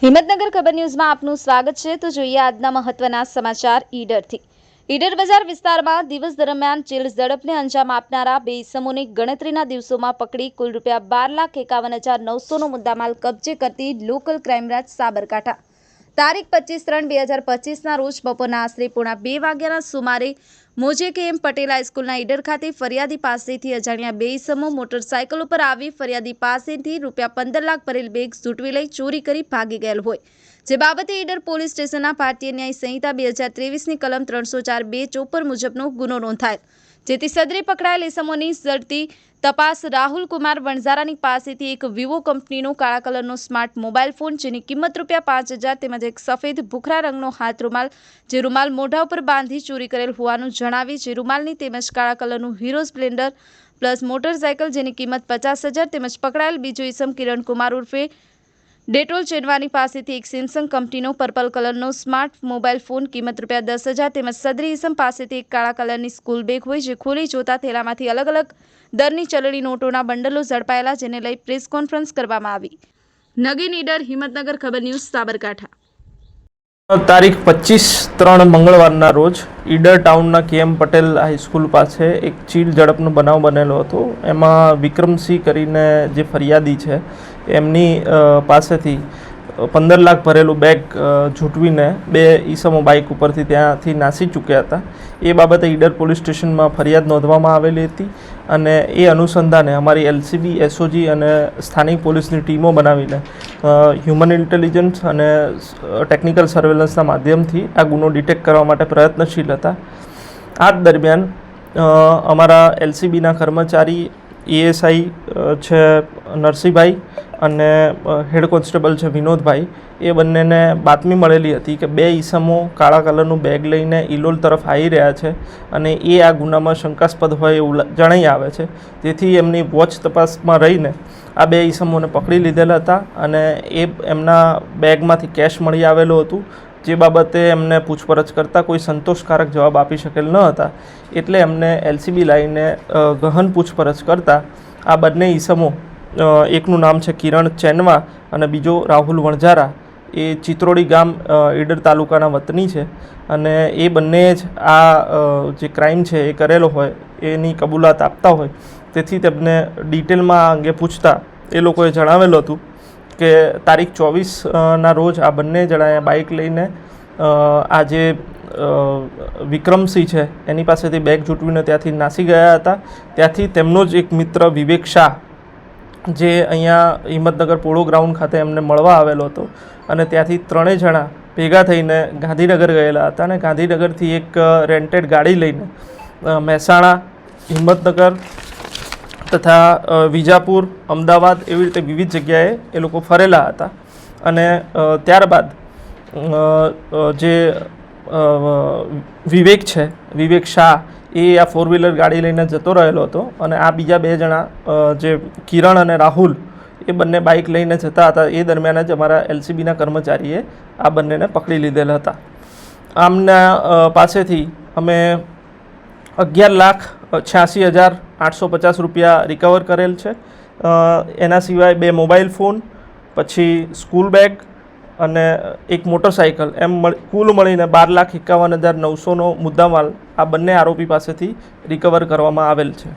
હિંમતનગર ખબર ન્યૂઝમાં આપનું સ્વાગત છે। તો જોઈએ આજના મહત્વના સમાચાર ઈડરથી। ઈડર બજાર વિસ્તારમાં દિવસ દરમિયાન ચીલ ઝડપને અંજામ આપનારા બે ઇસમોને ગણતરીના દિવસોમાં પકડી કુલ ₹12,51,900નો મુદ્દામાલ કબજે કરતી લોકલ ક્રાઇમ બ્રાન્ચ સાબરકાંઠા તારીખ 25/3/2025ના રોજ બપોરના આશરે 1:30 વાગ્યાના સુમારે મોજે કે.એમ. પટેલ હાઈસ્કૂલના ઈડર ખાતે ફરિયાદી પાસેથી અજાણ્યા બે ઇસમો મોટરસાયકલ ઉપર આવી ફરિયાદી પાસેથી ₹15 લાખ ભરેલ બેગ ઝૂંટવી લઈ ચોરી કરી ભાગી ગયેલ હોય, જે બાબતે ઈડર પોલીસ સ્ટેશનના ભારતીય ન્યાય સંહિતા 2023ની કલમ 304(2) ચોપર મુજબનો ગુનો નોંધાયેલ, જેથી સદરે પકડાયેલ ઇસમોની ઝડપી તપાસ રાહુલ કુમાર વણઝારાની પાસેથી એક વિવો કંપનીનો કાળા કલરનો સ્માર્ટ મોબાઈલ ફોન, જેની કિંમત ₹5,000 તેમજ એક સફેદ ભૂખરા રંગનો હાથ રૂમાલ, જે રૂમાલ મોઢા ઉપર બાંધી ચોરી કરેલ હોવાનું જણાવી, જે રૂમાલની તેમજ કાળા કલરનું હીરો સ્પ્લેન્ડર પ્લસ મોટરસાયકલ, જેની કિંમત ₹50,000 તેમજ પકડાયેલ બીજો ઇસમ કિરણ કુમાર ઉર્ફે ડેટોલ ચેનવાની પાસેથી એક સેમસંગ કંપનીનો પર્પલ કલરનો સ્માર્ટ મોબાઈલ ફોન, કિંમત ₹10,000 તેમજ સદરી ઇસમ પાસેથી એક કાળા કલરની સ્કૂલ બેગ હોય, જે ખોલી જોતા થેલામાંથી અલગ અલગ દરની ચલણી નોટોના બંડલો ઝડપાયેલા, જેને લઈ પ્રેસ કોન્ફરન્સ કરવામાં આવી। નગીન ઈડર, હિંમતનગર ખબર ન્યૂઝ, સાબરકાંઠા। તારીખ 25/3 મંગળવારના રોજ ઈડર ટાઉનના કે.એમ. પટેલ હાઈસ્કૂલ પાસે એક ચીલ ઝડપનો બનાવ બનેલો હતો। એમાં વિક્રમસિંહ કરીને જે ફરિયાદી છે એમની પાસેથી 15 લાખ ભરેલું બેગ ઝૂંટવીને બે ઈસમો બાઇક ઉપરથી ત્યાંથી નાસી ચૂક્યા હતા। એ બાબતે ઈડર પોલીસ સ્ટેશનમાં ફરિયાદ નોંધવામાં આવેલી હતી અને એ અનુસંધાને અમારી એલસીબી, એસઓજી અને સ્થાનિક પોલીસની ટીમો બનાવીને હ્યુમન ઇન્ટેલિજન્સ અને ટેકનિકલ સર્વેલન્સના માધ્યમથી આ ગુનો ડિટેક્ટ કરવા માટે પ્રયત્નશીલ હતા। આ દરમિયાન અમારા એલસીબીના કર્મચારી એએસઆઈ છે નરસિંહભાઈ અને હેડ કોન્સ્ટેબલ છે વિનોદભાઈ, એ બંનેને બાતમી મળેલી હતી કે બે ઈસમો કાળા કલરનું બેગ લઈને ઇલોલ તરફ આવી રહ્યા છે અને એ આ ગુનામાં શંકાસ્પદ હોય એવું જણાઈ આવે છે। તેથી એમની વોચ તપાસમાં રહીને આ બે ઈસમોને પકડી લીધેલા હતા અને એમના બેગમાંથી કેશ મળી આવેલું હતું, જે બાબતે એમને પૂછપરછ કરતાં કોઈ સંતોષકારક જવાબ આપી શકેલ ન હતા, એટલે એમને એલસીબી લાવીને ગહન પૂછપરછ કરતાં આ બંને ઈસમો, એકનું નામ છે કિરણ ચેનવા અને બીજો રાહુલ વણઝારા, એ ચિત્રોડી ગામ ઈડર તાલુકાના વતની છે અને એ બંને જ આ જે ક્રાઇમ છે એ કરેલો હોય એની કબૂલાત આપતા હોય, તેથી તેમને ડિટેલમાં આ અંગે પૂછતા એ લોકોએ જણાવેલું હતું કે તારીખ 24ના રોજ આ બંને જણાએ બાઇક લઈને આ જે વિક્રમસિંહ છે એની પાસેથી બેગ ઝૂંટવીને ત્યાંથી નાસી ગયા હતા। ત્યાંથી તેમનો જ એક મિત્ર વિવેક શાહ, જે અહીંયા હિંમતનગર પોળો ગ્રાઉન્ડ ખાતે એમને મળવા આવેલો હતો અને ત્યાંથી ત્રણેય જણા ભેગા થઈને ગાંધીનગર ગયેલા હતા અને ગાંધીનગરથી એક રેન્ટેડ ગાડી લઈને મહેસાણા, હિંમતનગર તથા વિજાપુર, અમદાવાદ એવી રીતે વિવિધ જગ્યાએ એ લોકો ફરેલા હતા અને ત્યારબાદ જે વિવેક શાહ એ આ 4 વ્હીલર ગાડી લઈને જતો રહેલો હતો અને આ બીજા બે જણા જે કિરણ અને રાહુલ એ બંને બાઇક લઈને જતા હતા। એ દરમિયાન જ અમારા એલસીબીના કર્મચારીએ આ બંનેને પકડી લીધેલા હતા। આમના પાસેથી અમે ₹11,86,850 રિકવર કરેલ છે। એના સિવાય 2 મોબાઈલ ફોન, પછી સ્કૂલ બેગ અને એક મોટરસાઇકલ, એમ કુલ મળીને ₹12,51,900નો મુદ્દામાલ આ બંને આરોપી પાસેથી રિકવર કરવામાં આવેલ છે।